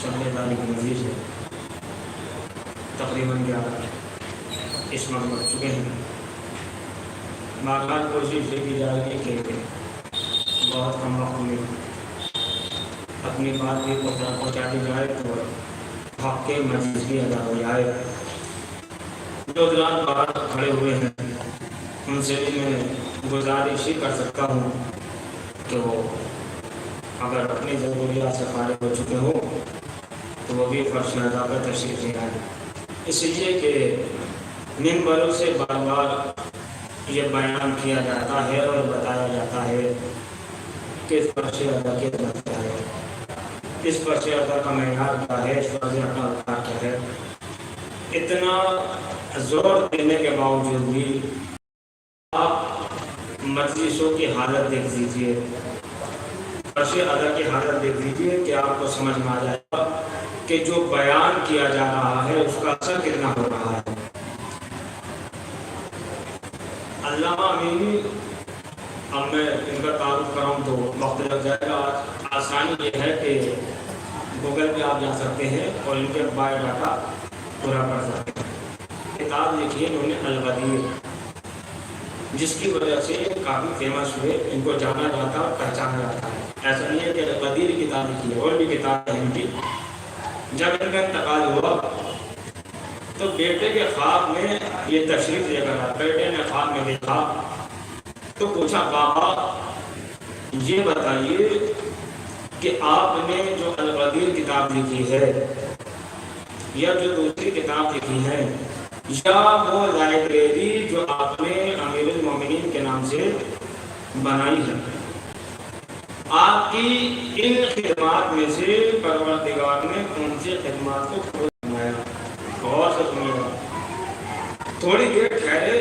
चलने वाली नजीर है। तकरीबन 11 इस वक्त बढ़ चुके हैं। बार कोशिश ये की जाएगी कि बहुत कम वक्त में अपनी बात भी पहुँचा दी जाए तो हक के मजीद भी अदा हो जाए। जो हजरात बाहर खड़े हुए हैं उनसे भी मैं गुजारिश ही कर सकता हूँ कि वो अगर अपनी ज़रूरियात से फारिग हो चुके हो तो वो भी फर्श अदा पर तशरीफ़ ले आए। इसलिए कि मिंबरों से बार बार ये बयान किया जाता है और बताया जाता है कि इस फर्श अदा के लगता है, इस फर्श अदा का मैयार क्या है, इस फर्श अदा का क्या है। इतना जोर देने के बावजूद भी आप मजलिसों की हालत देख लीजिए, फर्श अदा की हालत देख लीजिए कि आपको समझ में आ जाएगा कि जो बयान किया जा रहा है उसका असर कितना हो रहा है। अल्लामा अमीनी, अब मैं इनका तारुफ कराऊँ तो वक्त लग जाएगा। आसानी ये है कि गूगल पे आप जा सकते हैं और इनके बायोडाटा पूरा कर सकते हैं। किताब लिखी है उन्होंने अल-गदीर, जिसकी वजह से काफ़ी फेमस हुए, इनको जाना जाता और पहचाना जाता है। ऐसा नहीं है कि अल-गदीर की किताब लिखी है, और भी किताब है इनकी। जब इनका इंतकाल हुआ तो बेटे के ख्वाब में ये तशरीफ लेकर आया। बेटे ने ख्वाब में देखा तो पूछा, बाबा ये बताइए कि आपने जो अल-गदीर किताब लिखी है या जो दूसरी किताब लिखी है या वो लाइब्रेरी जो आपने अमीरुल मोमिनीन के नाम से बनाई है, आपकी इन खिदमात में से परवरदिगार ने कौन सी खिदमात को फरमाया? गौर से सुनिएगा। थोड़ी देर ठहरे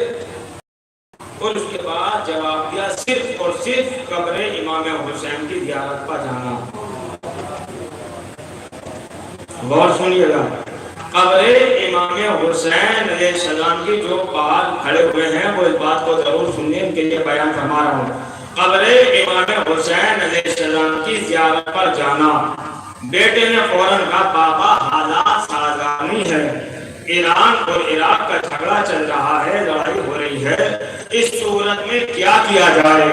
और उसके बाद जवाब दिया, सिर्फ और सिर्फ कब्र इमाम हुसैन की ज़ियारत पर जाना। गौर सुनिएगा, कब्र इमाम हुसैन अलैहिस्सलाम की जो बाहर खड़े हुए हैं वो इस बात को जरूर सुनिए, इनके लिए बयान फरमा रहा हूँ। कब्र इमाम हुसैन अलैहिस्सलाम की ज़ियारत पर जाना। बेटे ने फौरन कहा, बाबा हालात साज़गानी है, ईरान और इराक का झगड़ा चल रहा है, लड़ाई हो रही है, इस सूरत में क्या किया जाए?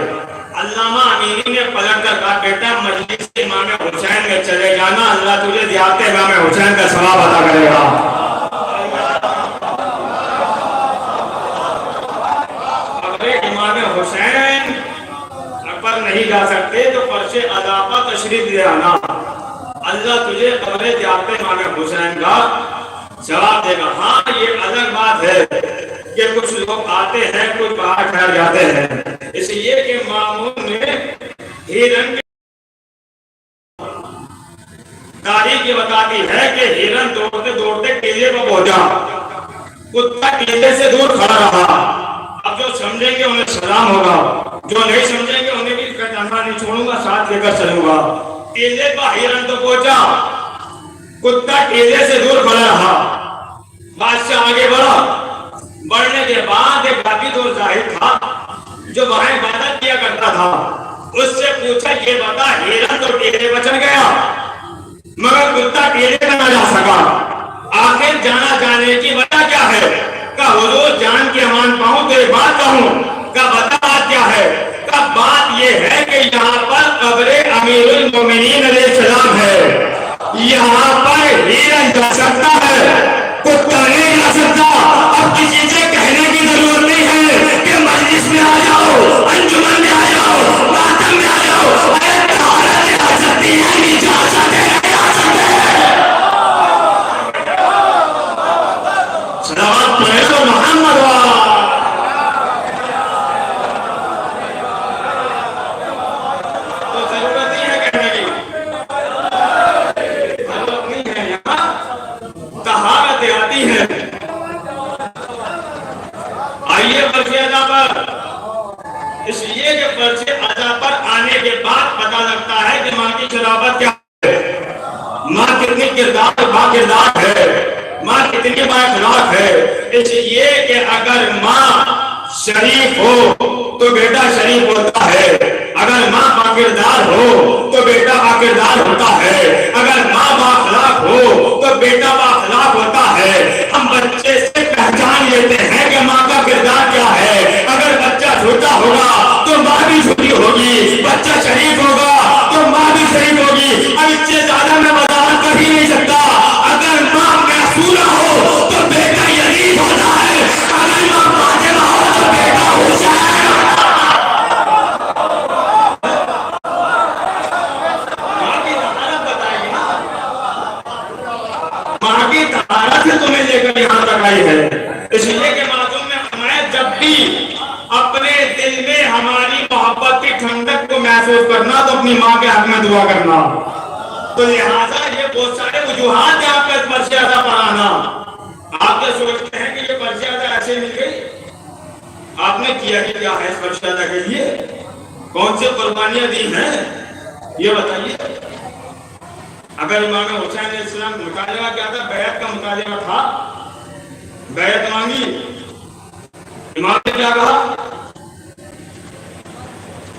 अल्लामा अमीनी ने पलट कर कहा, बेटा मजलिस इमाम हुसैन में चले जाना, अल्लाह तुझे ज़ियारत इमाम हुसैन का सवाब अता करेगा। कब्र इमाम हुसैन पर नहीं जा सकते तो फर्श अदा पर तशरीफ ले आना, अल्लाह तुझे कब्र ज़ियारत इमाम हुसैन का जवाब देगा। हाँ, ये अलग बात है कि कुछ लोग आते हैं, कुछ बाहर ठहर जाते हैं, इसलिए कि मामून ने हिरन तारीख ये बताती है कि हिरन दौड़ते दौड़ते केले पर पहुंचा, कुत्ता केले से दूर खड़ा रहा। अब जो समझेंगे उन्हें सलाम होगा, जो नहीं समझेंगे उन्हें भी कहना नहीं छोड़ूंगा, साथ लेकर चलूंगा। केले पर हिरन तो पहुंचा, कुत्ता केले से दूर खड़ा रहा। बादशाह आगे बढ़ा, बढ़ने के बाद एक बाकी दो जाहिद था जो वहां इबादत किया करता था, उससे पूछा, ये बता हिरन तो केले पर चढ़ गया मगर कुत्ता केले पर न जा सका, आखिर जाना जाने की वजह क्या है? का हुजूर जान के अमान पाऊं तो एक बात कहूं, का बता बात क्या है? का बात ये है कि यहाँ पर कब्र अमीरुल मोमिनीन अलैहिस्सलाम है, यहाँ पर हिरन जा सकता है, कुत्ता नहीं जा सकता। अब किसी से कहने की जरूरत नहीं है कि मजलिस में आ जाओ, अंजुमन में आ जाओ, मातम में आ जाओ, आ सकती है, नहीं जा सकते, नहीं आ सकते। सलावत पढ़े तो मोहम्मद इसलिए कि फर्ज अदा पर आने के बाद पता लगता है कि माँ की शराबत क्या है, माँ कितनी किरदार है, माँ कितनी बाखलाक है। इसलिए कि अगर माँ शरीफ हो तो बेटा शरीफ होता है, अगर माँ बाकिरदार हो तो बेटा बाकिरदार होता है, अगर माँ बाखलाक बेटा बाखलाक होता है। हम बच्चे से पहचान लेते हैं कि माँ का किरदार क्या है। अगर बच्चा छोटा होगा तो माँ भी छोटी होगी, बच्चा शरीफ होगा तो माँ भी शरीफ होगी। अब इससे ज्यादा मैं वजाहत कर ही नहीं सकता। अगर माँ मैसूरा हो तो बेटा यजीद होता है, अगर माँ फातिमा हो तो बेटा हुसैन। माँ की तहारत से तुम्हें लेकर यहाँ तक आई है। इसलिए कि मासूम में हमें जब भी अपने दिल में हमारी मोहब्बत की ठंडक को महसूस करना तो अपनी माँ के हक में दुआ करना। तो लिहाजा ये बहुत सारे वजूहात है आपका पर्चियादा पढ़ाना। आप ये सोचते हैं कि ये पर्चियादा ऐसे मिल गई, आपने किया कि क्या है इस पर्चियादा के लिए, कौन सी कुर्बानियां दी हैं ये बताइए। अगर इमाम हुसैन इस्लाम मुतालिबा क्या था, बैत का मुतालिबा था, बैत मांगी, इमाम ने क्या कहा,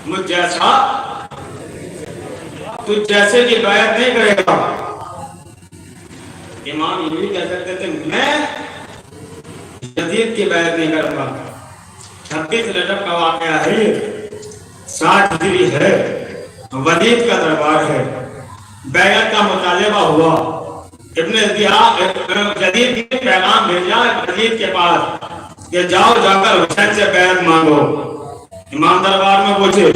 मुझ जैसा तू जैसे की बैत नहीं करेगा। इमाम ये भी कह सकते थे मैं यजीद की बैत नहीं करूंगा। 26 रजब का वाकया है ये, 60 हिजरी है, वलीद का दरबार है, बैत का मुतालिबा हुआ। इब्न जदीद ने पैगाम भेजा वलीद के पास कि जाओ जाकर हुसैन से बैत मांगो। इमाम दरबार में पूछे,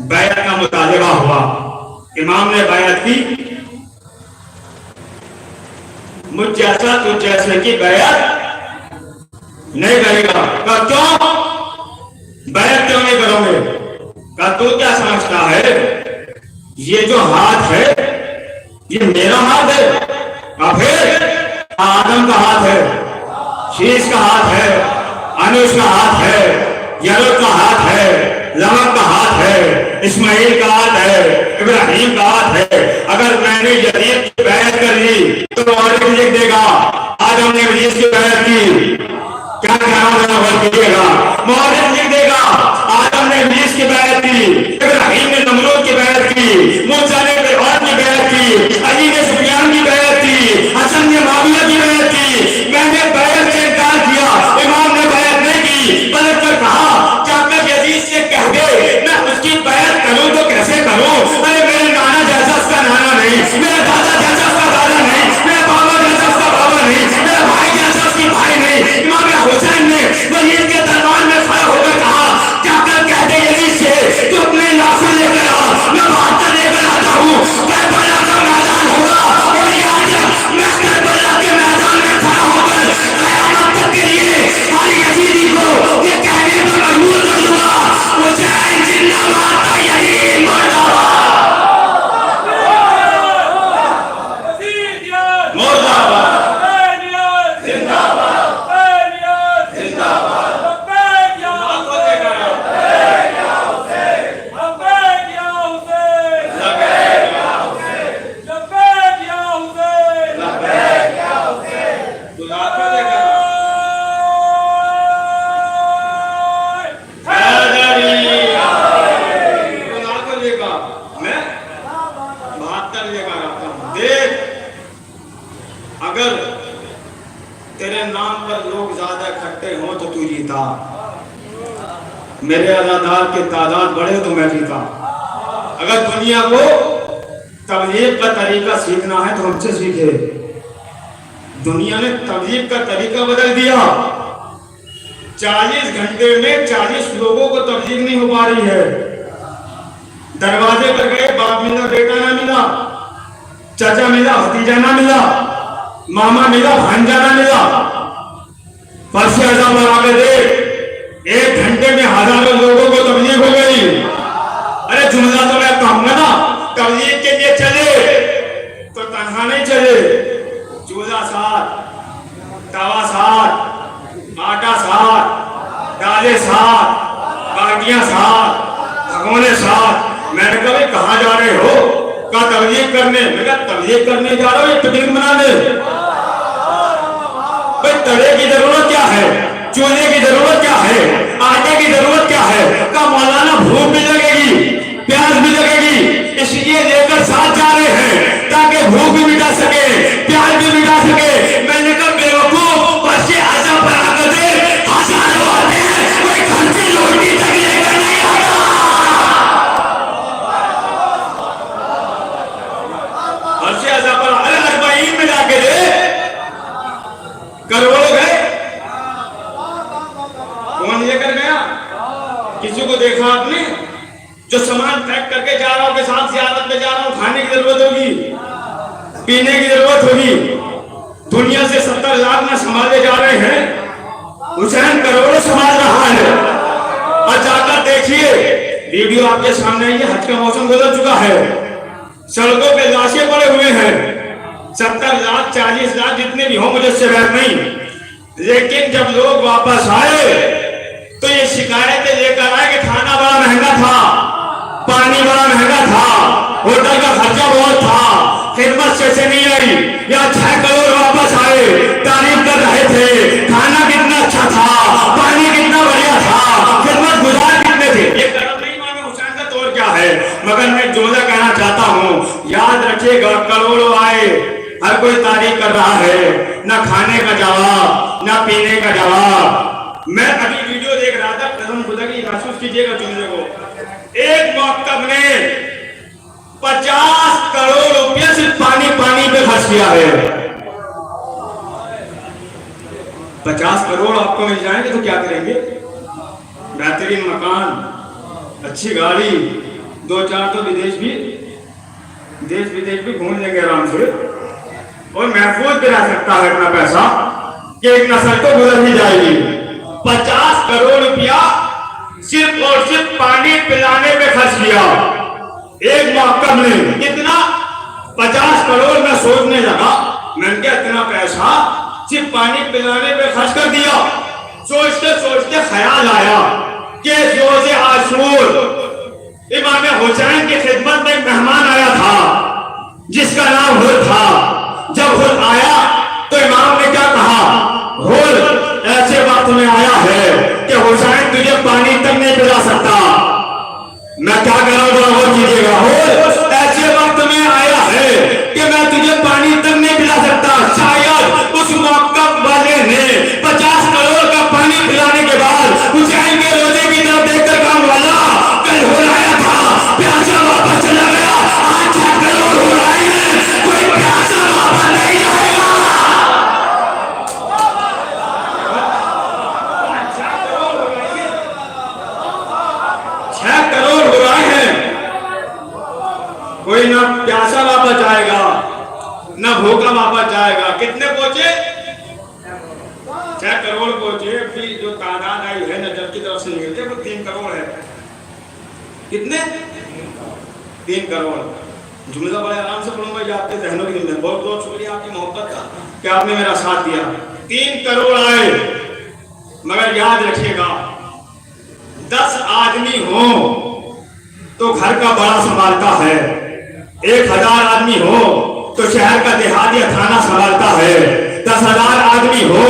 बैत का मुतालिबा हुआ, इमाम ने बैत की, मुझ जैसा तुझ जैसे की बैत नहीं करेगा। कहा क्यों बैत क्यों नहीं करोगे? कहा तू क्या समझता है ये जो हाथ है ये मेरा हाथ है? फिर आदम का हाथ है, शीश का हाथ है, अनुष का हाथ है, यरूब का हाथ है, लमक का हाथ है, इस्माइल का हाथ है, इब्राहिम का हाथ है। अगर मैंने यजीद की बैत कर ली तो और लिख देगा आदम ने यजीद की बैत की, क्या कीजिएगा? मौलिक लिख देगा आदम ने यजीद की बैत की, इब्राहिम ने नमरूद की बैत की, मूसा ने फिरौन की बैत की, अली ने सुफियान की बैत की, हसन ने मुआविया की बैत की। मैंने बैत से इनकार किया, इमाम ने बैत नहीं की, बल्कि कहा जाकर यजीद से कह दे मैं उसकी बैत करूं तो कैसे करूं? अरे मेरे नाना जैसा उसका नाना नहीं, मेरे दादा जैसा उसका दादा नहीं, मेरे बाबा जैसा उसका बाबा नहीं, मेरे भाई जैसा उसकी भाई नहीं। इमाम हुसैन ने वलीद के दरबार में खड़ा होकर कहा जाकर कह दे यजीद से तू अपने लाखों लेकर आ, मैं 72 लेकर आता हूँ। करबला का मैदान होगा और मैं करबला के मैदान में खड़ा होकर कयामत तक के लिए हर यजीदी को ये कहने पर मजबूर कर दूंगा, हुसैन जिंदाबाद, यजीद मुर्दाबाद। अगर तेरे नाम पर लोग ज्यादा इकट्ठे हों तो तू जीता, मेरे अज़ादार की तादाद बढ़े तो मैं जीता। अगर दुनिया को तबलीग का तरीका सीखना है तो हमसे सीखे। दुनिया ने तबलीग का तरीका बदल दिया। 40 घंटे में 40 लोगों को तबलीग नहीं हो पा रही है। दरवाजे पर गए, बाप मिला बेटा ना मिला, चाचा मिला भतीजा ना मिला, मामा मिला भांजा ना मिला। पर्चे लगा के देख, 1 घंटे में हजारों लोगों को तबलीग हो गई। अरे जुमला तो मैं कहूंगा ना, तबलीग के लिए चले तो तनहा नहीं चले, चूल्हा साथ, तवा साथ, आटा साथ, दालें साथ, बाटियां साथ, भगोने साथ। मैंने कहा कहाँ जा रहे हो? कहा तबलीग करने। मैं कहा तबलीग करने जा रहा हूँ, पिकनिक मनाने? भाई तवे की जरूरत क्या है, चूल्हे की जरूरत क्या है, आटे की जरूरत क्या है? कहा मौलाना भूख भी लगेगी, प्यास भी लगेगी, इसलिए लेकर साथ जा रहे हैं ताकि भूख भी मिटा सके, प्यास भी मिटा अर्बाईन में जाके दे, करोड़ों गए। कौन लेकर गया? किसी को देखा आपने? जो सामान पैक करके जा रहा हूं, के साथ ज़ियारत में जा रहा हूं, खाने की जरूरत होगी, पीने की जरूरत होगी, दुनिया से 70 लाख में संभाले जा रहे हैं, हुसैन करोड़ों संभाल रहा है। और जाकर देखिए, वीडियो आपके सामने है, हज का मौसम गुजर चुका है, सड़कों पे लाशें पड़े हुए हैं, 70 लाख 40 लाख जितने भी हो, मुझे से बैर नहीं। लेकिन जब लोग वापस आए तो ये शिकायतें लेकर आए कि खाना बड़ा महंगा था, पानी बड़ा महंगा था, होटल का खर्चा बहुत था, खिदमत से नहीं आई। या 6 करोड़ वापस आए, तारीफ कर रहे थे, खाना कितना अच्छा था, पानी कितना बढ़िया था, खिदमत गुजार कितने थे। ये करम नहीं इमाम हुसैन का तौर क्या है? मगर मैं जुमला कहना चाहता हूँ, याद रखिएगा, करोड़ों आए, हर कोई तारीफ कर रहा है, ना खाने का जवाब, ना पीने का जवाब। मैं अभी वीडियो देख रहा था, कसम खुदा की महसूस कीजिएगा जुमले को। एक मौकब ने 50 करोड़ रुपया सिर्फ पानी पे खर्च किया है। 50 करोड़ आपको मिल जाएंगे तो क्या करेंगे? बेहतरीन मकान, अच्छी गाड़ी, 2-4 तो देश विदेश भी घूम लेंगे आराम से, और महफूज भी रह सकता है अपना पैसा, कि एक नस्ल तो गुजर ही जाएगी। 50 करोड़ रुपया सिर्फ और सिर्फ पानी पिलाने पे खर्च किया एक मौकब ने। कितना? 50 करोड़। मैं सोचने लगा, मैंने क्या इतना पैसा सिर्फ पानी पिलाने पे खर्च कर दिया। सोचते सोचते ख्याल आया कि रोज़े आशूर इमाम हुसैन की खिदमत में एक मेहमान आया था जिसका नाम हुर था। जब हुर आया तो इमाम ने क्या कहा? हुर, ऐसे वक्त में आया है कि हुसैन तुझे पानी तक नहीं पिला सकता। मैं क्या कर रहा हूं, गौर कीजिएगा। हुर, ऐसे वक्त में आया है कि मैं तुझे पानी तक नहीं पिला सकता। शायद उस मौका वाले ने 50 करोड़ का पानी पिलाने के बाद हुसैन के रोजे की तरफ देखकर कहा, वाला कल हुर आया था, प्यासा वापस चला गया, आज 6 करोड़ हुर आए हैं, कोई प्यासा वापस नहीं आएगा। 6 करोड़ हो रहे हैं, कोई ना प्यासा वापस जाएगा, ना भूखा वापस जाएगा। कितने पहुंचे? 6 करोड़ पहुंचे। फिर जो तादाद आई है नजर की तरफ से निकलते वो 3 करोड़ है। कितने? 3 करोड़। जुमला बड़े आराम से पढ़ूंगा, ये आपके जहनों की जिम्मेदारी। बहुत बहुत शुक्रिया आपकी मोहब्बत का कि आपने मेरा साथ दिया। 3 करोड़ आए, मगर याद रखिएगा 10 आदमी हो तो घर का बड़ा संभालता है, 1000 आदमी हो तो शहर का देहाती थाना संभालता है, 10,000 आदमी हो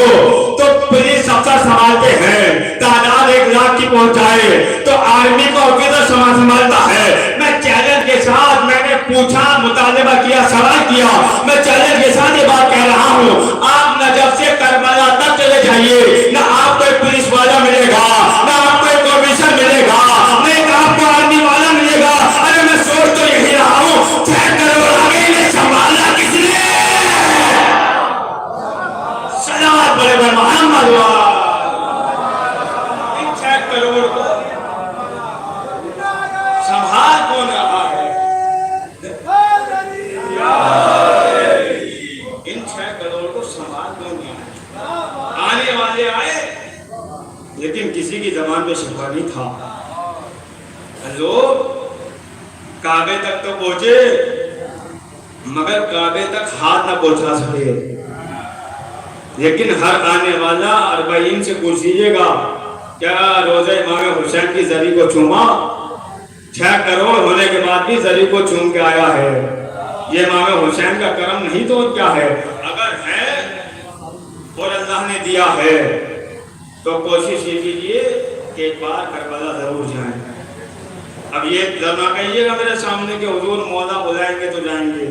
तो पुलिस अफसर संभालते हैं, तादाद 1 लाख की पहुंचाए तो आर्मी को ऑफिसर संभालता है। मैं चैलेंज के साथ, मैंने पूछा, मुतालिबा किया, सवाल किया, मैं चैलेंज के साथ ये बात कह रहा हूं, आप नजफ से करबला तक चले जाइए, ना आपको एक पुलिस वाला मिलेगा, ना आपको एक ऑफिसर मिलेगा, ना आपको आर्मी वाला मिलेगा। अरे मैं सोच तो यही रहा हूं, 6 करोड़ आगे इन्हें संभाला किसने? सलावत बड़े बड़े मोहम्मद वाला। 6 करोड़ को संभाल कौन रहा है? इन 6 करोड़ को संभाल कौन रहा है? आने वाले आए, लेकिन किसी की जबान पे शिकवा नहीं था। लोग काबे तक तो पहुंचे, मगर काबे तक हाथ ना पहुंचा सके। लेकिन हर आने वाला अर्बाईन से पूछ लीजिएगा, क्या रोज़े इमाम हुसैन की जरी को चूमा? 6 करोड़ होने के बाद भी जरी को चूम के आया है। ये इमाम हुसैन का करम नहीं तो क्या है? अगर है और अल्लाह ने दिया है तो कोशिश ये कीजिए कि एक बार करबला जरूर जाएं। अब ये ना कहिएगा मेरे सामने कि हुजूर मौला बुलाएंगे तो जाएंगे।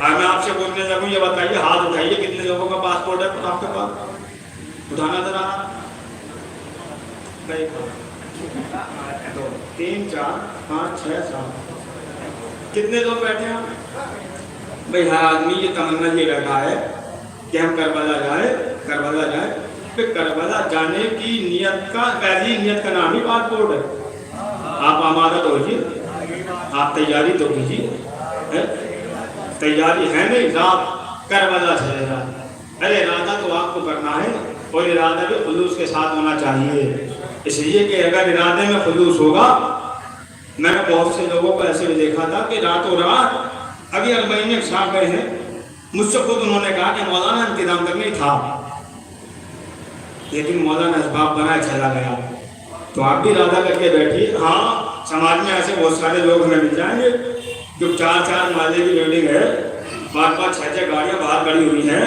मैं आपसे पूछने लगूं, ये बताइए, हाथ उठाइए, कितने लोगों का पासपोर्ट है आपके पास? उठाना जरा। 1 2 3 4 5 6 7 कितने लोग बैठे हैं? भाई हर आदमी ये तमन्ना ये रखा है कि हम करबला जाए, करबला जाए। फिर करबला जाने की नियत का, पहली नियत का नाम ही पासपोर्ट है। आप आमादा तो कीजिए, आप तैयारी तो कीजिए। तैयारी है नहीं, रात करबला चलेगा। अरे इरादा तो आपको करना है और इरादा भी खुलूस के साथ होना चाहिए। इसलिए कि अगर इरादे में खुलूस होगा, मैंने बहुत से लोगों को ऐसे भी देखा था कि रातों रात अभी 4 महीने साल गए हैं, मुझसे खुद उन्होंने कहा कि मौलाना इंतजाम तक नहीं था, लेकिन मौलाना असबाब बनाए चला गया। तो आप भी इरादा करके बैठिए। हाँ, समाज में ऐसे बहुत सारे लोग हमें मिल जाएंगे जो 4-4 माले की बिल्डिंग है, 5-5, 6-6 गाड़ियां बाहर खड़ी हुई हैं,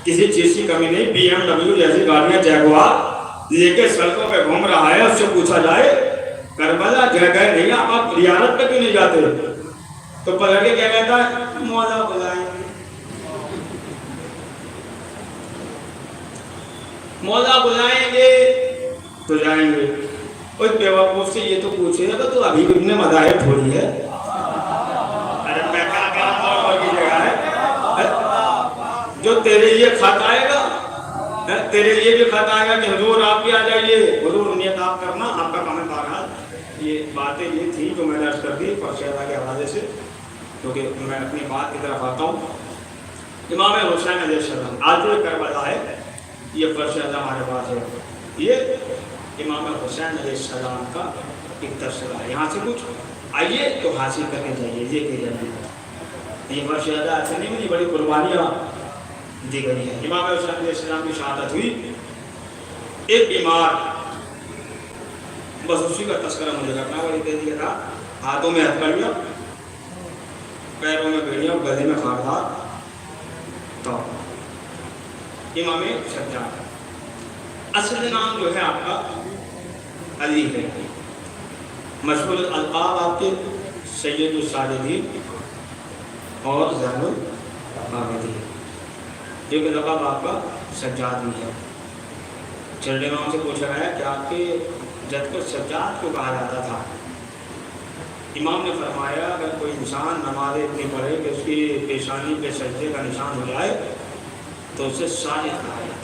किसी चीज की कमी नहीं, BMW जैसी गाड़ियां, जैगुआर लेके सड़कों पे घूम रहा है। उससे पूछा जाए करबला जगह नहीं, आप रियासत पे क्यों नहीं जाते? तो पलट के क्या कहता है, मौला बुलाएंगे, मौला बुलाएंगे तो जाएंगे। उस बेवकूफ से ये तो पूछेगा तो अभी भी अपने मदाहिब थोड़ी है। अरे मैं क्या और की जगह है जो तेरे लिए खत आएगा, तेरे लिए भी खत आएगा कि हुजूर आप भी आ जाइए, हुजूर नियत आप करना, आपका काम है। बहरहाल ये बातें ये थी जो मैंने अर्ज कर दी परशेदा के हवाले से, क्योंकि मैं अपनी बात की तरफ आता हूँ। इमाम हुसैन अलैहिस्सलाम, आज जो करबला है ये परशेदा हमारे पास है, ये इमाम हुसैन अलैहिस्सलाम का एक तस्वीर है। यहाँ से कुछ आइए तो हासिल करके जाइए, ये कह जाइए। ये परशेदा ऐसे नहीं मिली, बड़ी कुर्बानियाँ दी गई है। इमाम हुसैन अलैहिस्सलाम की शहादत हुई, एक बीमार, बस उसी का तस्करा मुझे करना बड़ी दे दिया था। हाथों में हथकड़ियाँ, पैरों में बेड़ियाँ, गले में खारदार। तो इमाम सज्जाद, असल नाम जो है आपका अली है, मशहूर अलकाब आपके सैयदुस साजिदीन और ज़ैनुल आबिदीन, एक लक़ब आपका सज्जाद भी है। चलने में से पूछा गया कि आपके जद को सज्जाद क्यों कहा जाता था? इमाम ने फरमाया अगर कोई इंसान नमाज़ इतनी पढ़े कि उसकी पेशानी पे सजदे का निशान हो जाए तो उसे साजिद कहा जाता है।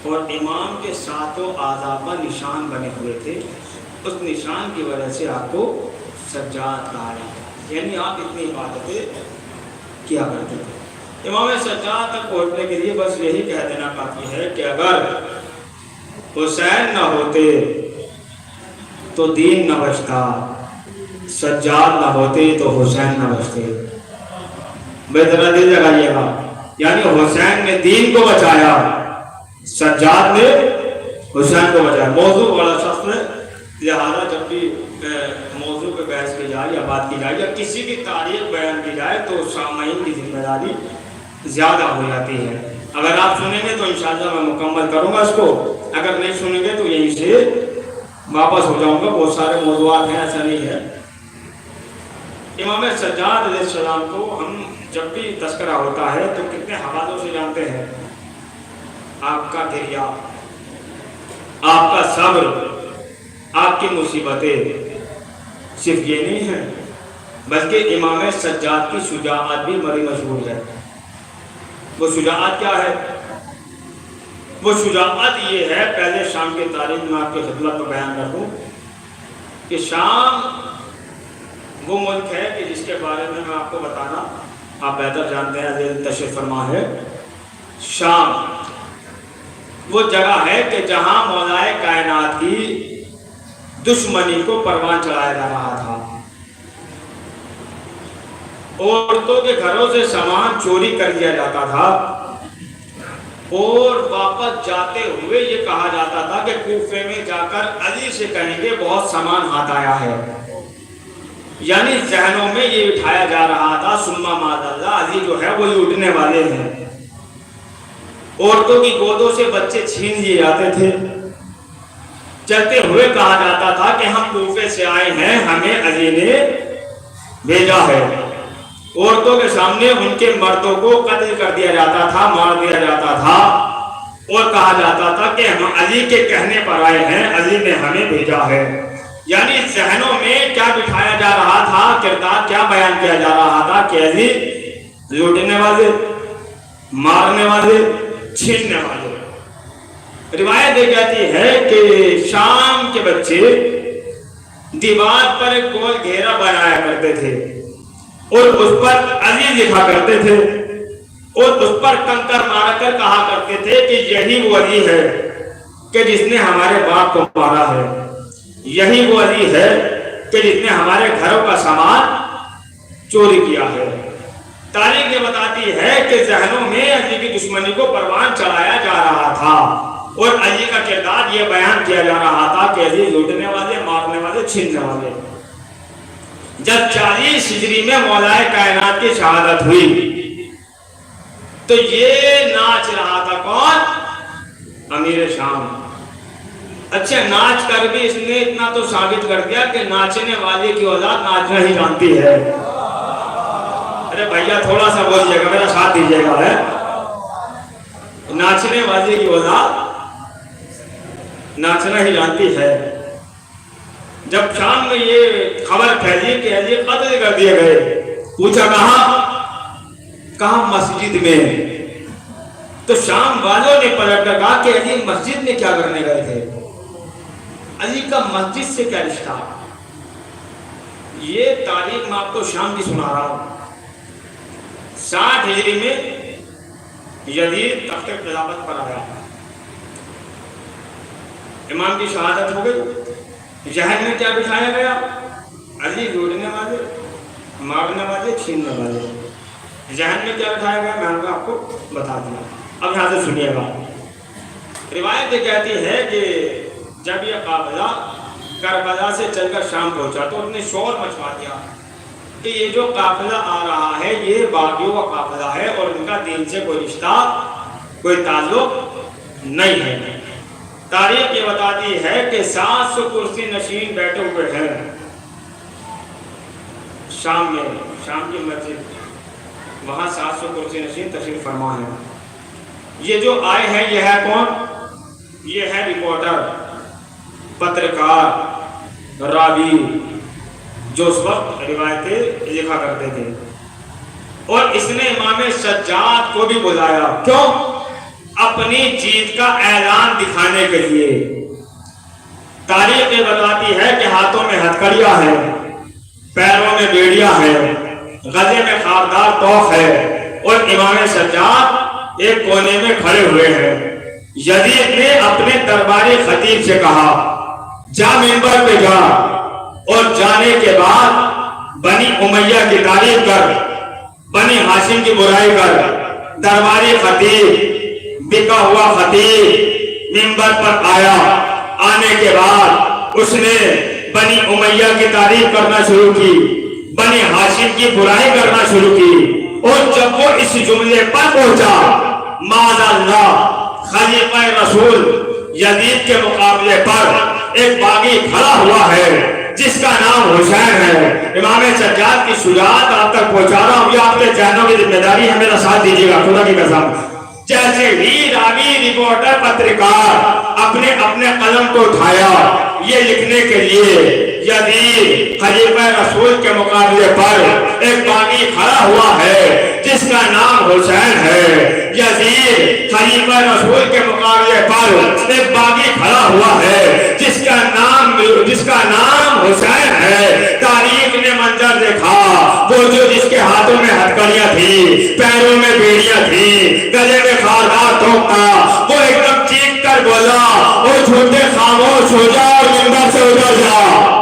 और इमाम के सातों आज़ा पर निशान बने हुए थे, उस निशान की वजह से आपको सज्जाद कहा जाता है। यानी आप इतनी इबादतें किया करते थे। इमाम सज्जाद तक पहुँचने के लिए बस यही कह देना काफ़ी है कि अगर हुसैन न होते तो दीन न बचता, सज्जाद न होते तो हुसैन न बचते। बेहतर दिल लगाइएगा, यानी हुसैन ने दीन को बचाया, सज्जाद ने हुसैन को बचाया। मौजू बड़ा सख्त है, लिहाजा जब भी मौजू पे बहस की जाए या बात की जाए या किसी की तारीख बयान की जाए तो सामाइन की जिम्मेदारी ज़्यादा हो जाती है। अगर आप सुनेंगे तो इंशाअल्लाह मैं मुकम्मल करूँगा इसको, अगर नहीं सुनेंगे तो यहीं से वापस हो जाऊँगा। बहुत सारे मौज़ूआत हैं, ऐसा नहीं है। इमाम सज्जाद अलैहिस्सलाम को हम जब भी तस्करा होता है तो कितने हवालों से जानते हैं। आपका गिरिया, आपका सब्र, आपकी मुसीबतें, सिर्फ ये नहीं है बल्कि इमाम सज्जाद की शुजाअत भी बड़ी मशहूर है। वो शुजाअत क्या है? वो शुजाअत ये है, पहले शाम की तारीख में आपके खिदमत में बयान कर दूं कि शाम वो मुल्क है कि जिसके बारे में मैं आपको बताना आप बेहतर जानते हैं, अज़ीज़ तशरीफ़ फरमा है। शाम वो जगह है कि जहां मौलाए कायनात की दुश्मनी को परवान चढ़ाया जा रहा था। औरतों के घरों से सामान चोरी कर लिया जाता था और वापस जाते हुए ये कहा जाता था कि कूफे में जाकर अली से कहेंगे बहुत सामान हाथ आया है। यानी जहनों में ये उठाया जा रहा था सुम्मा मादल्ला, अली जो है वो लूटने वाले हैं। औरतों की गोदों से बच्चे छीन लिए जाते थे। चलते हुए कहा जाता था कि हम कूफे से आए हैं, हमें अली ने भेजा है। औरतों के सामने उनके मर्दों को कत्ल कर दिया जाता था, मार दिया जाता था और कहा जाता था कि हम अली के कहने पर आए हैं, अली ने हमें भेजा है। यानी जहनों में क्या बिठाया जा रहा था, किरदार क्या बयान किया जा रहा था कि अजी लूटने वाले, मारने वाले, छीनने वाले। रिवायत ये कहती है कि शाम के बच्चे दीवार पर एक गोल घेरा बनाया करते थे और उस पर अली लिखा करते थे और उस पर कंकर मारकर कहा करते थे कि यही वो अली है कि जिसने हमारे बाप को मारा है, यही वो अली है कि जिसने हमारे घरों का सामान चोरी किया है। तारीख ये बताती है कि जहनों में अली की दुश्मनी को परवान चढ़ाया जा रहा था और अली का किरदार ये बयान किया जा रहा था कि अली लूटने वाले, मारने वाले, छीनने वाले। जब 40 हिजरी में मौलाए कायनात की शहादत हुई तो ये नाच रहा था कौन? अमीर शाम। अच्छा, नाच कर भी इसने इतना तो साबित कर दिया कि नाचने वाले की औलाद नाचना ही जानती है। अरे भैया थोड़ा सा बोलिएगा, मेरा साथ दीजिएगा। है नाचने वाले की औलाद नाचना ही जानती है। जब शाम में ये खबर फैली कि अली कत्ल कर दिए गए, पूछा कहा मस्जिद में, तो शाम वालों ने पलट कर कहा कि अली मस्जिद में क्या करने गए थे, अली का मस्जिद से क्या रिश्ता। ये तारीख मैं आपको शाम की सुना रहा हूं। 60 हिजरी में यजीद तख्ते खिलाफत पर आया, इमाम की शहादत हो गई। जहन में क्या बिठाया गया? अली लूटने वाले, मारने वाले, छीनने वाले। जहन में क्या बिठाया गया मैंने आपको बता दिया। अब यहाँ से सुनिएगा। रिवायत ये कहती है कि जब यह काफिला करबला से चलकर शाम पहुंचा तो उसने शोर मचवा दिया कि ये जो काफिला आ रहा है ये बागियों का काफिला है और इनका दीन से कोई रिश्ता, कोई ताल्लुक नहीं है। तारीख ये बताती है कि 700 कुर्सी नशीन बैठे हुए हैं शाम में, शाम की मस्जिद, वहां 700 कुर्सी नशीन तशरीफ फरमा है। ये जो आए हैं ये है कौन? ये है रिपोर्टर, पत्रकार, रावी, जो उस वक्त रिवायतें लिखा करते थे। और इसने इमाम सज्जाद को भी बुलाया, क्यों? अपनी जीत का ऐलान दिखाने के लिए। तारीख ये बताती है कि हाथों में हथकड़ियां है, पैरों में बेड़ियां है, गले में खारदार तोफ है और इमाम सज्जाद एक कोने में खड़े हुए हैं। यजीद ने अपने दरबारी खतीब से कहा, जा मिंबर पे जा और जाने के बाद बनी उमैया की तारीफ कर, बनी हाशिम की बुराई कर। दरबारी खतीब, बिका हुआ खतीब मिंबर पर आया। आने के बाद उसने बनी उमैया की तारीफ करना शुरू की, बनी हाशिम की बुराई करना शुरू की। और जब वो इस जुमले पर पहुंचा, माज़अल्लाह खलीफा रसूल यजीद के मुकाबले पर एक बागी खड़ा हुआ है जिसका नाम हुसैन है। इमाम सज्जाद की शुजाअत आप तक पहुंचा रहा हूं, ये आपके चैनल की जिम्मेदारी है, मेरा साथ दीजिएगा खुदा की कसम। जैसे ही रावी, रिपोर्टर, पत्रकार अपने अपने कलम को उठाया ये लिखने के लिए यजीद खलीफा रसूल के मुकाबले पर एक बागी खड़ा हुआ है जिसका नाम हुसैन है। यजीद खलीफा रसूल के मुकाबले पर एक बागी खड़ा हुआ है जिसका नाम हुसैन है। तारीख ने मंजर देखा, वो जो जिसके हाथों में हथकड़ियां थी, पैरों में बेड़ियां थी, गले में खारदार तोप था, वो एकदम चीख कर बोला, ओ झूठे खामोश हो जाओ और मिंबर से उतर जाओ।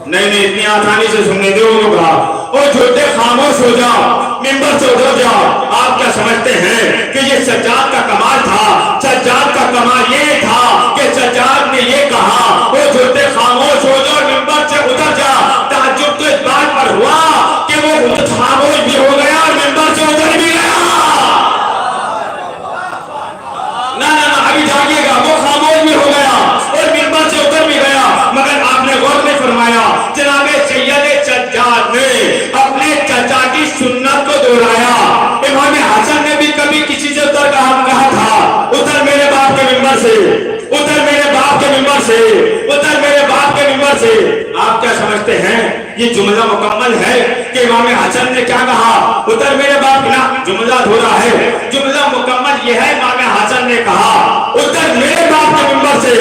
नहीं, इतनी आसानी से सुनने दो होगा। और झूठे खामोश हो जाओ, मिंबर से उतर जाओ। आप क्या समझते हैं कि ये सज्जाद का कमाल था? सज्जाद का कमाल ये था कि सज्जाद ने ये कहा, वो झूठे खामोश हो जाओ, मिंबर से उतर जा। ताज्जुब तो इस बात पर हुआ कि वो खामोश भी हो गया और मिंबर से उतर भी गया। ना अभी जागिएगा, वो खामोश भी हो गया और मिंबर से उतर भी गया। मगर आपने गौर नहीं फरमाया, जनाबे सैयद सज्जाद ने अपने चचा की सुन्नत को दोहराया। इमाम हसन ने भी कभी किसी से उतर कहा था, उतर मेरे बाप के मिंबर से, उतर मेरे बाप के मिंबर से, उतर मेरे बाप मिंबर से आप क्या समझते हैं ये जुमला मुकम्मल है कि इमाम हसन ने क्या कहा? उतर मेरे बाप ना, जुमला अधूरा है। जुमला मुकम्मल ये है, इमाम हसन ने कहा उतर मेरे बाप के मिंबर से,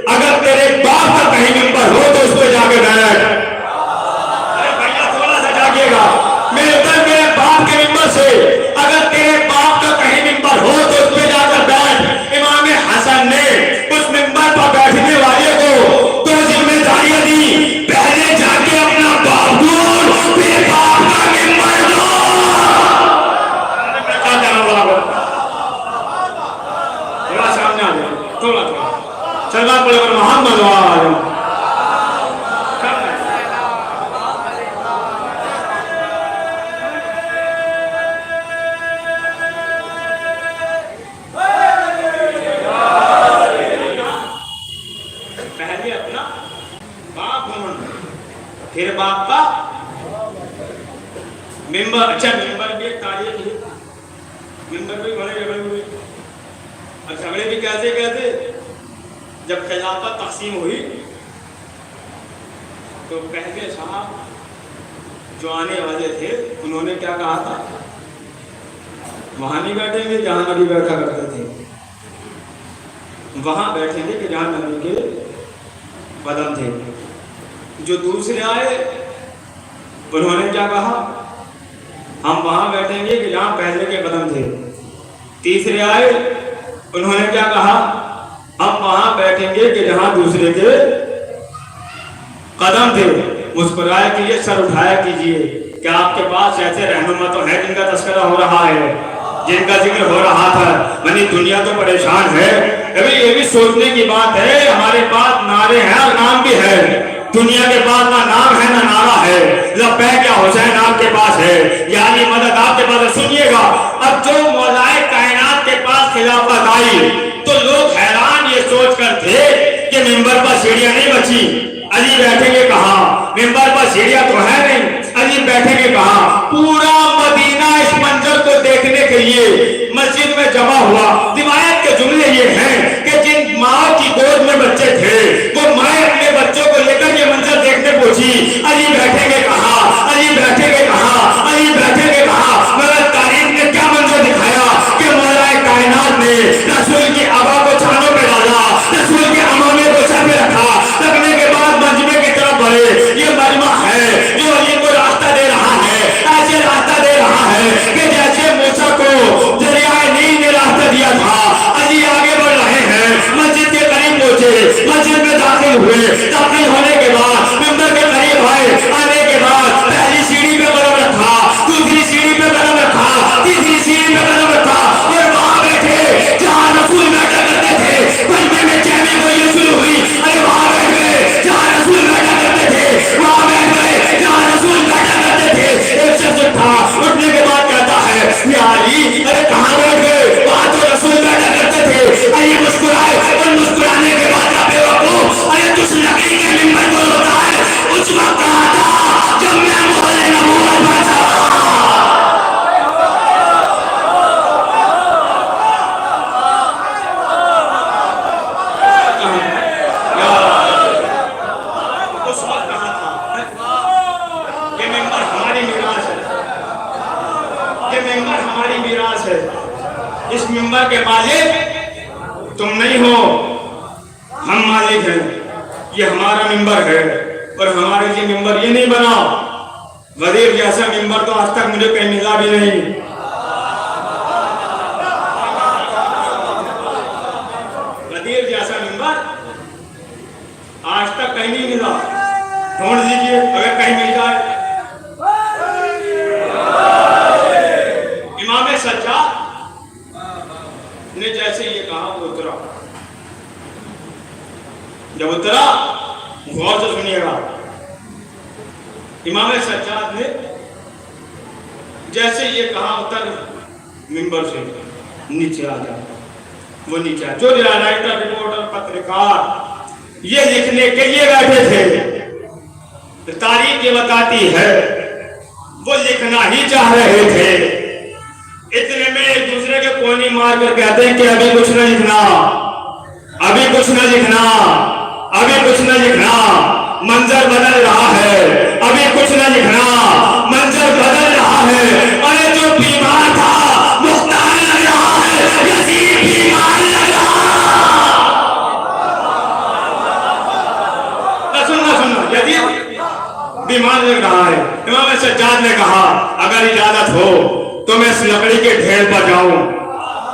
अगर तेरे बाप का कहीं मिंबर हो तो उस पर जाके बैठ। अरे भैया थोड़ा सा जागिएगा। मैं उतर मेरे बाप के मिंबर से, अगर तेरे बाप का कहीं मिंबर हो तो उस पर जाकर बैठ। इमाम हसन ने उस मिंबर पर बैठने वाले को तो जिम्मेदारियां दी, पहले जाके अपना बाप ढूंढ, फिर बाप का मिंबर दो। थोड़ा सामने आ जाए, थोड़ा चलना पड़ेगा। मोहम्मद वाले फिर बाप का मेंबर। अच्छा मेंबर भी एक तारीख है, मेंबर भी बड़े झगड़े हुए। और झगड़े भी कैसे कैसे? जब खिलाफत तकसीम हुई तो पहले साहब जो आने वाले थे उन्होंने क्या कहा था? वहां नहीं बैठेंगे जहां नबी बैठा करते थे, वहां बैठेंगे कि जहां नबी के कदम थे। जो दूसरे आए उन्होंने क्या कहा? हम वहां बैठेंगे कि जहां पहले के कदम थे। तीसरे आए उन्होंने क्या कहा? हम वहां बैठेंगे कि जहां दूसरे के कदम थे। मुस्कुराए कीजिए, सर उठाया कीजिए। क्या आपके पास ऐसे रहनुमा तो है जिनका तस्करा हो रहा है, जिनका जिक्र हो रहा था? मनी दुनिया तो परेशान है। अभी ये भी सोचने की बात है, हमारे पास नारे हैं और नाम भी है। दुनिया के पास ना नाम है ना नारा है। लब्बैक या हुसैन आपके पास है, यानी मदद आपके पास है। सुनिएगा, अब जो मौलाए कायनात के पास खिलाफत आई तो लोग हैरान ये सोच कर थे कि मिंबर पर सीढ़ियां नहीं बची, अली बैठेंगे कहाँ? मिंबर पर सीढ़ियां तो है नहीं, अली बैठेंगे कहाँ? पूरा मदीना इस मंजर को देखने के लिए मस्जिद में जमा हुआ। रिवायत के जुमले ये हैं कि जिन माँ की गोद में बच्चे थे वो माँ अपने बच्चों को लेकर ये मंजर देखने पहुंची। अली बैठेंगे कहाँ? अली बैठेंगे कहाँ? अली बैठेंगे कहाँ? मगर तारीख ने क्या मंजर दिखाया कि मौलाए कायनात ने रसूल की आबा को छानों पे डाला, रसूल के अमामे को सर पे रखा, रखने के बाद मजमे की तरफ बढ़े। ये मजमा है जो अली को रास्ता दे रहा है, ऐसे रास्ता दे रहा है कि जैसे मूसा को दरियाए नील ने रास्ता दिया था। अली आगे बढ़ रहे हैं, मस्जिद के करीब पहुंचे, मस्जिद में दाखिल हुए। दाखिल होने के बाद मिंबर के करीब आए, आने के बाद पहली सीढ़ी पे कदम रखा, दूसरी सीढ़ी पे कदम रखा, तीसरी सीढ़ी पे कदम रखा और वहां बैठे जहां रसूल बैठा करते थे। मजमे में चैनी को ये शुरू हुई, अरे वहां बैठ गए जहां रसूल बैठा करते थे, वहां बैठ गए जहां रसूल बैठा करते थे। एक शख्स उठा, उठने के बाद कहता है या अली, अरे कहां बैठ गए? वहां तो रसूल बैठा करते थे। अली मुस्कुराए और मुस्कुराने के बाद बेवकूफ, अरे तुझ लकड़ी के मिंबर को होता है उस वक्त कहा था जब मैं मोहल्ले नबूवत में था। उस वक्त कहा था ये मिंबर हमारी मीरास है, ये मिंबर हमारी मीरास है। इस मिंबर के मालिक तुम नहीं हो, हम मालिक हैं। ये हमारा मिंबर है और हमारे लिए मिंबर ये नहीं बना। गरीब जैसा मिंबर तो आज तक मुझे कहीं मिला भी नहीं। गरीब जैसा मिंबर आज तक कहीं नहीं मिला। ढूंढ लीजिए अगर कहीं मिल जाए। इमाम सज्जाद ने जैसे ये कहा वो उतरा। जब उतरा, गौर से सुनिएगा, इमाम सज्जाद ने जैसे ये कहा उतर मिंबर से, नीचे आ जा। वो नीचे आ, जो राइटर, रिपोर्टर, पत्रकार ये लिखने के लिए बैठे थे, तारीख ये बताती है वो लिखना ही चाह रहे थे। इतने में एक दूसरे के कोनी मार कर कहते हैं कि अभी कुछ न लिखना, अभी कुछ न लिखना, अभी कुछ न लिखना। मंजर बदल रहा है, अभी कुछ न लिखना, मंजर बदल रहा है। अरे जो बीमार था मुख्तार लग रहा है, यजीद बीमार लग रहा। सुनना यजीद बीमार लग रहा है। इमाम सज्जाद ने कहा अगर इजाजत हो तो मैं इस लकड़ी के ढेर पर जाऊं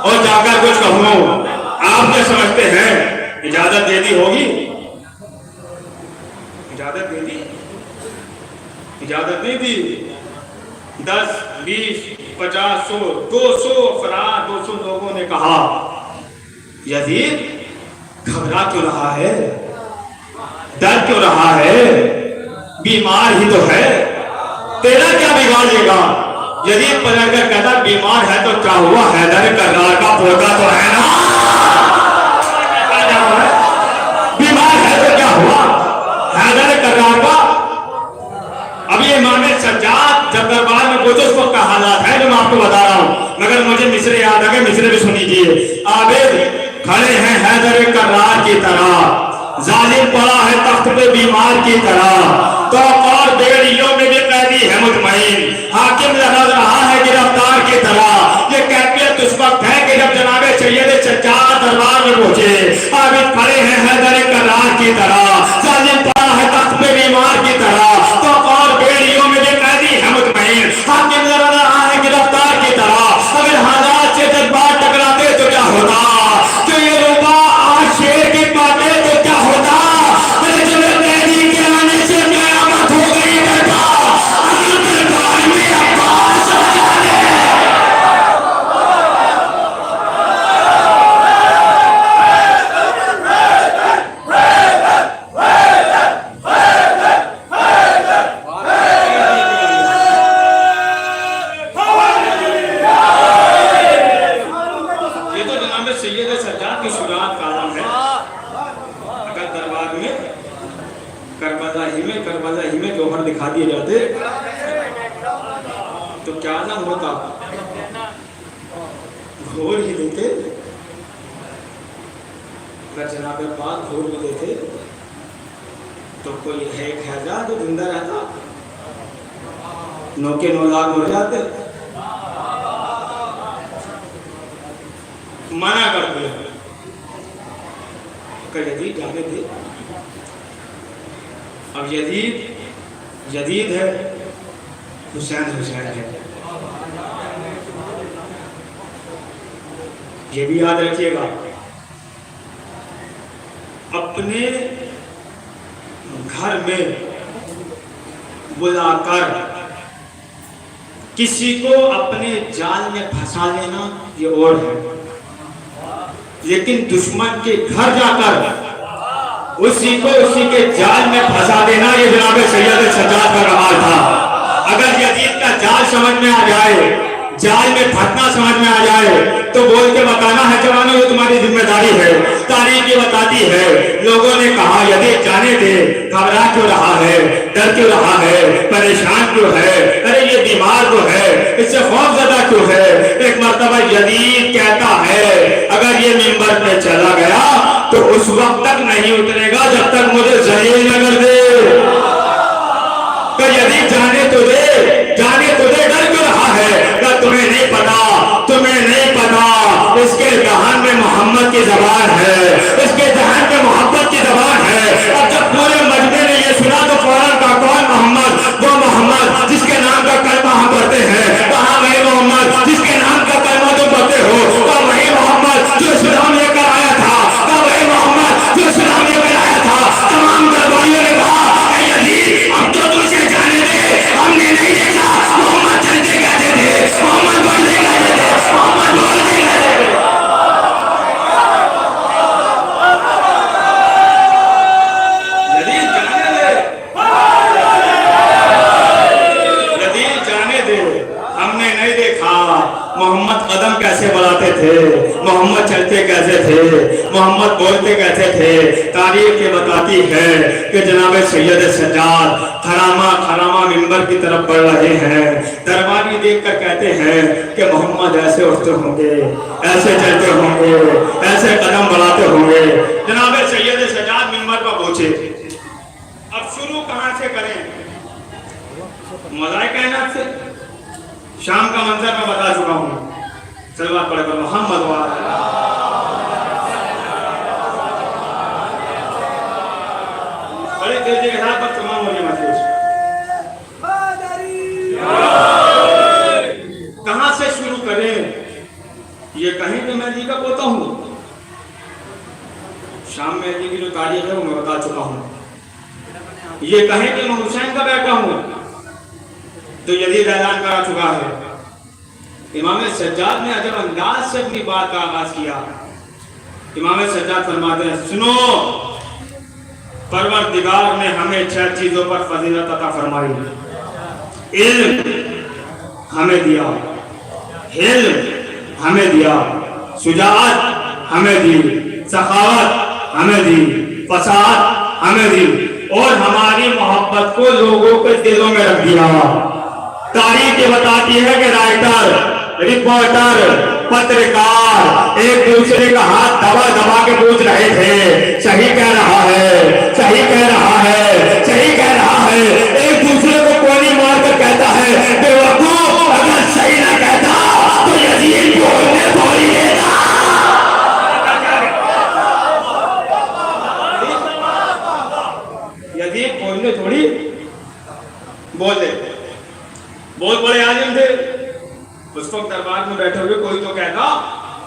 और जाकर कुछ कहूं। आप क्या समझते हैं इजाजत दे दी होगी? इजाजत दे दी? इजाजत नहीं दी। 10, 20, 50, 100, 200 अफराद, 200 लोगों ने कहा यजीद घबरा क्यों रहा है, डर क्यों रहा है, बीमार ही तो है, तेरा क्या बिगाड़ लेगा? यजीद पलट कर कहता बीमार है तो क्या हुआ, हैदर कर्रार का पोता तो है ना, बीमार है तो क्या हुआ, हैदर कर्रार का। अभी इमाम सज्जाद जब दरबार में पहुंचे उसको क्या हालात है जो मैं आपको बता रहा हूं, मगर मुझे मिसरे याद आ गए, मिसरे भी सुनीजिए। आबिद खड़े हैं हैदर कर्रार की तरह, जालिम पड़ा है तख्त पे बीमार की तरह, तो और बेड़ियों में भी कैदी है मुतमईन, हाकिम लहर रहा है गिरफ्तार की तरह। ये कैफियत उस वक्त है कि जब जनाबे सैयद सज्जाद दरबार में पहुंचे। आबिद खड़े हैं हैदर कर्रार की तरह, जालिम पड़ा है तख्त पे बीमार की तरह, तो और बेड़ियों में भी कैदी है मुतमईन, हाकिम लहर रहा है गिरफ्तार की तरह। अगर हालात से जज्बात टकराते तो क्या होता, जो ये रूबा आज शेर की पाते तो क्या होता। अरे जो कैदी के आने से कयामत हो गई बेटा, अगर दरबार में अब्बास आ जाए। ये तो जनाब सैयद सज्जाद की शुरुआत का आलम है। अगर दरबार में करबला ही में जौहर दिखा दिए जाते तो क्या आलम होता, घोर ही देते। अगर जनाब पाक घोर में देते तो कोई है एक हैजा जो जिंदा रहता, 9 के 9 लाख मर जाते। मना कर दिया यजीद जाने दे। अब यजीद है, हुसैन है, ये भी याद रखिएगा। अपने घर में बुलाकर किसी को अपने जाल में फंसा लेना ये और है, लेकिन दुश्मन के घर जाकर उसी के जाल में फंसा देना ये जनाब सैयद सज्जाद का कमाल था। अगर यजीद का जाल समझ में आ जाए, जाल में फंसना समझ में आ जाए तो बोल के बताना है जवानों ये तुम्हारी जिम्मेदारी है। तारीख ये बताती है, लोगों ने कहा यजीद जाने दे, घबरा क्यों रहा है, डर क्यों रहा है, परेशान क्यों है, अरे ये बीमार तो है, इससे खौफजदा क्यों है। एक मर्तबा यजीद कहता है अगर ये मिंबर पे चला गया तो उस वक्त तक नहीं उतरेगा जब तक मुझे जलील न कर दे। तो यदि जाने तो दे, डर क्यों रहा है, क्या तुम्हें नहीं पता इसके जहान में मोहम्मद की जबान है, इसके जहान में मोहब्बत की जबान है। और जब पूरे मजमे ने ये सुना तो फौरन का कौन मोहम्मद, वो मोहम्मद जिसके नाम का कलमा हम पढ़ते हैं, कहा वही मोहम्मद जिसके नाम का कलमा तुम पढ़ते हो, तो वही मोहम्मद जो इस्लाम लेकर आया था, तो वही मोहम्मद जो इस्लाम लेकर आया था। तमाम दरबारियों ने कहा यजीद अब तो तुझे जाने दे, हमने नहीं देखा मोहम्मद चलते कहते थे, मोहम्मद बोलते कहते थे, मोहम्मद बोलते कहते थे। यजीद जाने दे, हमने नहीं देखा मोहम्मद कदम कैसे बढ़ाते थे, मोहम्मद चलते कैसे थे, मोहम्मद बोलते कैसे थे। तारीख ये बताती है कि जनाब सैयद सज्जाद खरामा मिंबर की तरफ बढ़ रहे हैं। दरबारी देखकर कहते हैं कि मोहम्मद ऐसे उठते होंगे, ऐसे चलते होंगे, ऐसे कदम बढ़ाते होंगे। जनाब सैयद सज्जाद मिंबर पर पहुंचे, अब शुरू कहां से करें? मज़ाए कायनात से। शाम का मंजर मैं बता चुका हूं। सलवात पढ़े पर मोहम्मद वाला बड़े तेजी के साथ पर तमाम हो महसूस। कहां से शुरू करें? ये कहें कि मैं अली का पोता हूं। शाम में अली की जो तारीख है वो मैं बता चुका हूं। ये कहें कि मैं हुसैन का बेटा हूं तो यजीद ऐलान करा चुका है। इमाम सज्जाद ने अजब अंदाज से अपनी बात का आगाज किया। इमाम सज्जाद फरमाते हैं, सुनो, परवरदिगार ने हमें 6 चीजों पर फजीलत अता फरमाई। इल्म हमें दिया, हिल्म हमें दिया, शुजाअत हमें दी, सखावत हमें दी, फसाद हमें दी और हमारी मोहब्बत को लोगों के दिलों में रख दिया। तारीख ये बताती है कि राइटर, रिपोर्टर, पत्रकार एक दूसरे का हाथ दबा दबा के पूछ रहे थे, सही कह रहा है, सही कह रहा है, सही कह रहा है। एक दूसरे को गोली मारकर कहता है, बेवकूफ, अगर सही ना कहता तो यजीद बोलने थोड़ी देता। यजीद बोलने थोड़ी बोल देते। बहुत बड़े आलिम थे, उसको दरबार में बैठे हुए कोई तो कहता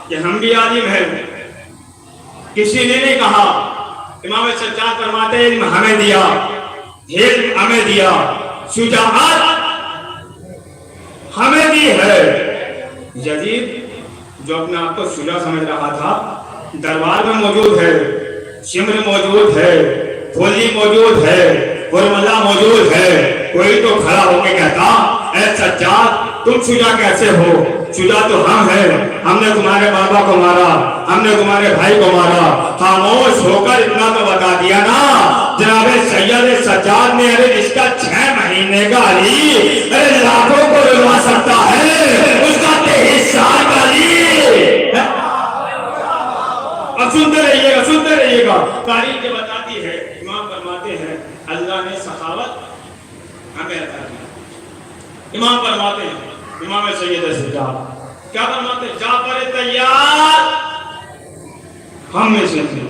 कि हम भी आलिम हैं। किसी ने नहीं कहा। इमाम सज्जाद फरमाते इल्म हमें दिया, हिल्म हमें दिया, शुजाअत हमें दी है। यजीद जो अपने आप को शुजा समझ रहा था, दरबार में मौजूद है, शिमर मौजूद है, फुल्ली मौजूद है, गुरमला मौजूद है। कोई तो खड़ा होकर कहता, ऐ सज्जाद तुम शुजा कैसे हो? शुजा तो हम हैं, हमने तुम्हारे बाबा को मारा, हमने तुम्हारे भाई को मारा। खामोश होकर इतना तो बता दिया ना, जनाबे सैयद सज्जाद ने, अरे इसका 6 महीने का अली, अरे लाखों को रुलवा सकता है, उसका 23 साल का अली। अब सुनते रहिएगा, सुनते रहिएगा। तारीख ये बताती है, इमाम फरमाते हैं, अल्लाह ने सखावत हमें अता की। इमाम फरमाते हैं, इमाम सैयद सज्जाद क्या फरमाते हैं, जाफर तैयार हम में से थे।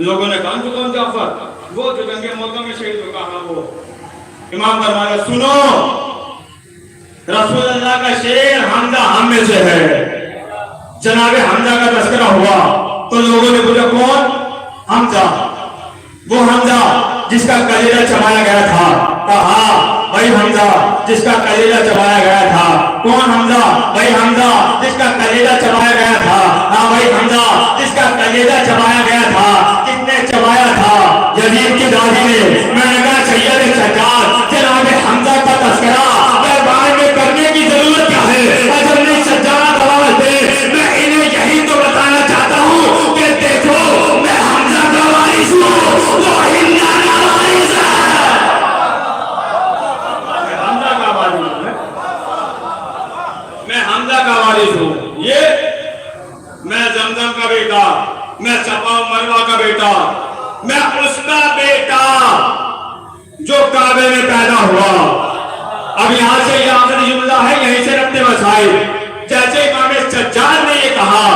लोगों ने कहा कौन जाफर? वो जो जंगे मौका में शहीद होगा। हाँ वो। इमाम फरमाते सुनो, रसूल अल्लाह का शेर हमजा हम में से है। जनाबे हमजा का तस्करा हुआ तो लोगों ने पूछा कौन? हमजा, वो हमजा जिसका कलेजा चबाया गया था। कहा भाई हमजा जिसका कलेजा चबाया गया था। कौन हमजा? भाई हमजा जिसका कलेजा चबाया गया था। हाँ भाई हमजा जिसका कलेजा चबाया गया था। किसने चबाया था? यजीद की दादी ने। मैंने कहा सैयद सज्जाद जनाबे हमजा का तस्करा दरबार में करने की जरूरत क्या है? अजब नहीं सज्जाद आवाज दे। मैं इन्हें यही तो बताना चाहता हूँ कि देखो मैं हमजा का वारिस हूँ, वो हिंदा का वारिस है। मैं हमजा का वारिस हूँ। ये मैं जमजम का बेटा, मैं सफा मरवा का बेटा, मैं उसका बेटा जो काबे में पैदा हुआ। अब यहां से ये आखिरी जुमला है, यहीं से रखते मसाइल। जैसे इमाम सज्जाद ने ये कहा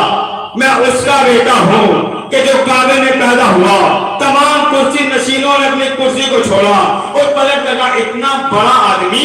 मैं उसका बेटा हूं कि जो काबे में पैदा हुआ। तमाम कुर्सी नशीनों ने अपनी कुर्सी को छोड़ा और पलट लगा। इतना बड़ा आदमी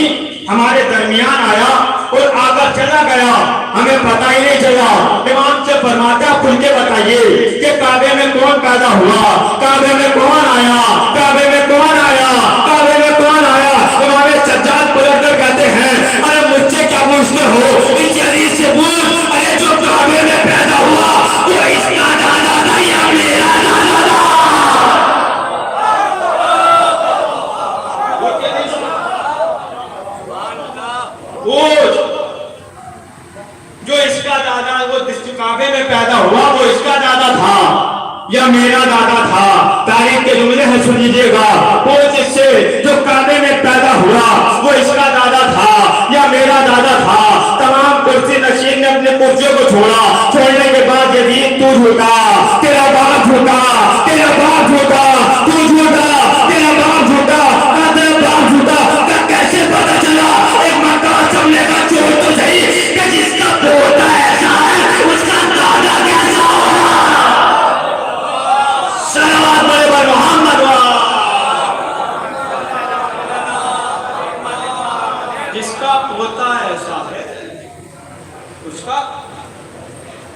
हमारे दरमियान आया और आकर चला गया, हमें पता ही नहीं चला। इमाम से फरमाता खुल के बताइए कि काबे में कौन पैदा हुआ, काबे में कौन आया, काबे में कौन आया, काबे में कौन आया। इमाम सज्जाद पलटकर कहते हैं अरे मुझसे क्या पूछते हो, इस हदीस से पूछ। अरे जो काबे में पैदा हुआ वो इसका दादा था या मेरा दादा था? जो इसका दादा, वो जिस काबे में पैदा हुआ वो इसका दादा था या मेरा दादा था? तारीख के जुमले हैं, सुन लीजिएगा। वो जिससे जो काबे में पैदा हुआ वो इसका दादा था या मेरा दादा था। तमाम कुर्सी नशीन ने अपने कुर्सियों को छोड़ा। छोड़ने के बाद यजीद तू झूठा, तेरा बाप झूठा, तेरा बाप झूठा, तू झूठा, तेरा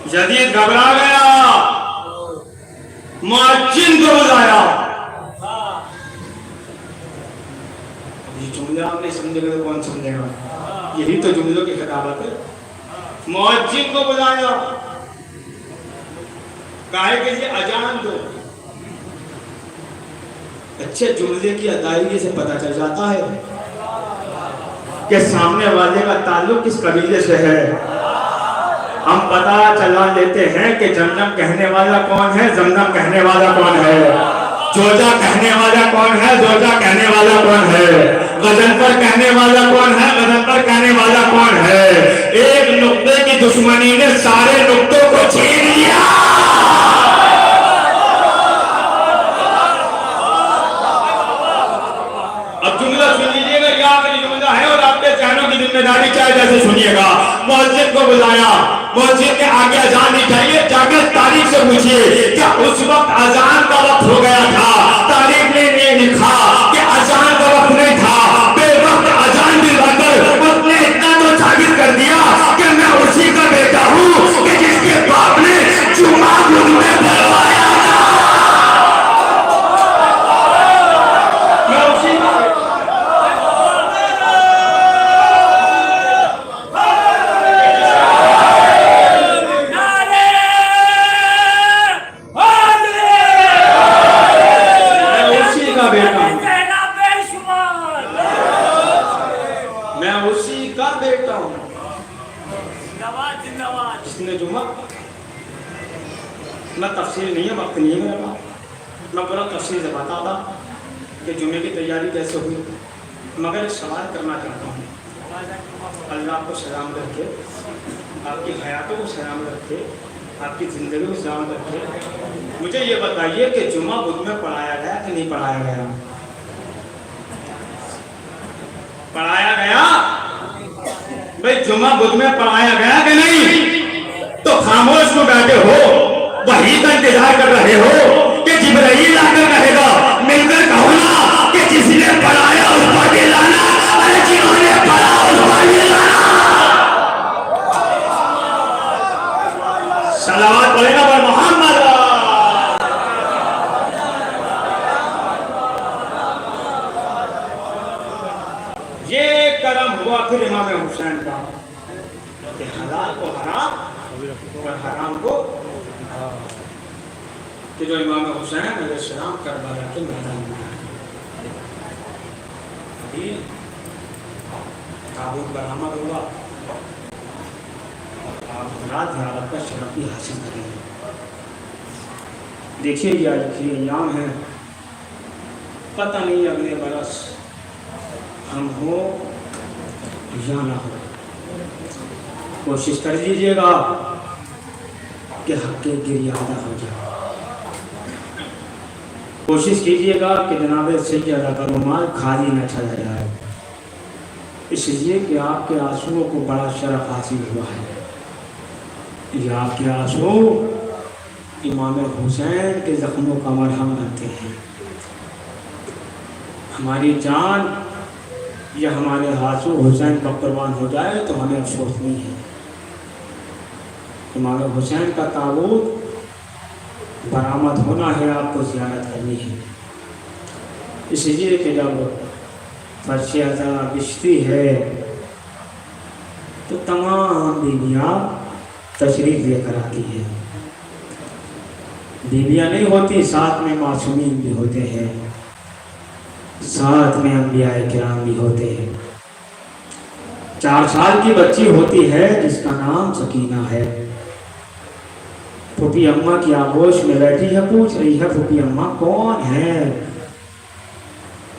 यजीद घबरा गया, मुअज्जिन को बुलाया। ये जुमला आपने समझेगा तो कौन समझेगा? यही तो जुमलों की खिताबत है। मुअज्जिन को बुलाया, काहे के लिए? अजान दो। अच्छे जुमले की अदायगी से पता चल जाता है कि सामने वाले का ताल्लुक किस कबीले से है। हम पता चला लेते हैं कि जमजम कहने वाला कौन है, जमजम कहने वाला कौन है, जोजा कहने वाला कौन है, जोजा कहने वाला कौन है, गजनफर कहने वाला कौन है, गजनफर कहने वाला कौन है। एक नुक्ते की दुश्मनी ने सारे नुक्तों को छीन लिया। अब जुमला सुन लीजिएगा, ये आखिरी जुमला है और आपके चैनों की जिम्मेदारी क्या है, जैसे सुनिएगा। मुअज्जिन को बुलाया, मुअज्जिन के आगे अजान दी जाइए, जाकर तारीख से पूछिए क्या उस वक्त अजान का वक्त हो गया था। तारीख ने ये लिखा कि अजान का वक्त नहीं था, बेवक्त अजान दिलवाकर उसने इतना तो जाहिर कर दिया कि मैं उसी का बेटा हूँ कि जिसके बाप ने जुमा खुद में पढ़वाया। मैं तफसील नहीं है, वक्त नहीं है मेरे पास, मैं पूरा तफसील से बताता कि जुमे की तैयारी कैसे हुई। मगर एक सवाल करना चाहता हूँ। अल्लाह आपको सलाम रखे, आपकी हयातों को सलाम रखे, आपकी ज़िंदगी को सलाम रखे। मुझे ये बताइए कि जुमा बुध में पढ़ाया गया कि नहीं पढ़ाया गया? पढ़ाया गया भाई, जुमा बुध में पढ़ाया गया कि नहीं? तो खामोश क्यों बैठे हो? वही का इंतजार कर रहे हो कि जिब्राइल आकर कहेगा, मिलकर कहो ना कि जिसने पढ़ाया उस पर दिलाना, अरे जिन्होंने पढ़ा उस पर दिलाना। सलावत पढ़ेगा पर मोहम्मद। ये करम हुआ फिर इमाम हुसैन का, हलाल को हराम और हराम को कि जो इमाम हुसैन अलैहिस्सलाम करबला के मैदान में अभी ताबूत बरामद हुआ, आप रात ज़ियारत का शरफ भी हासिल करेंगे। देखिए ये अयाम है, पता नहीं अगले बरस हम हो या ना हो। कोशिश कर लीजिएगा कि हक़ गिरियादा हो जाए। कोशिश कीजिएगा कि जनाब सैयदा का रुमाल खाली न चला जाए, इसलिए कि आपके आंसुओं को बड़ा शरफ हासिल हुआ है। ये आपके आंसू इमाम हुसैन के ज़ख्मों का मरहम बनते हैं। हमारी जान या हमारे आंसू हुसैन का कुर्बान हो जाए तो हमें अफसोस नहीं है। इमाम हुसैन का ताबूत बरामद होना है, आपको ज़ियारत करनी है। इसलिए कि जब फर्श अज़ा बिछती है तो तमाम बीवियाँ तशरीफ़ लेकर आती है। बीवियाँ नहीं होती, साथ में मासूमीन भी होते हैं, साथ में अंबियाए किराम भी होते हैं। 4 साल की बच्ची होती है जिसका नाम सकीना है। फूफी अम्मा की आगोश में बैठी है, पूछ रही है फूफी अम्मा कौन है?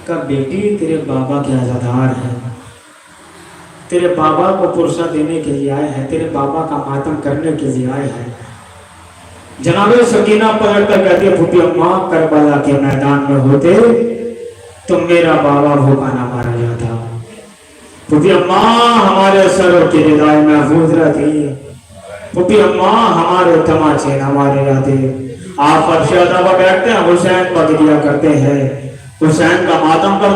कब बेटी तेरे बाबा के आज़ादार हैं, तेरे बाबा को पुरसा देने के लिए आए हैं, तेरे बाबा का मातम करने के लिए आए हैं। जनाबे सकीना पलट कर कहती है फूफी अम्मा करबला के मैदान में होते तो मेरा बाबा होगा ना मारा जाता। फूफी अम्मा हमारे सरों की रिदाई महफूज रहती, फूफी अम्मा हमारे तमाचे हमारे रहते। आप फर्श अज़ा पर बैठते हैं, हुसैन पर गिरिया करते हैं, हुसैन का मातम करते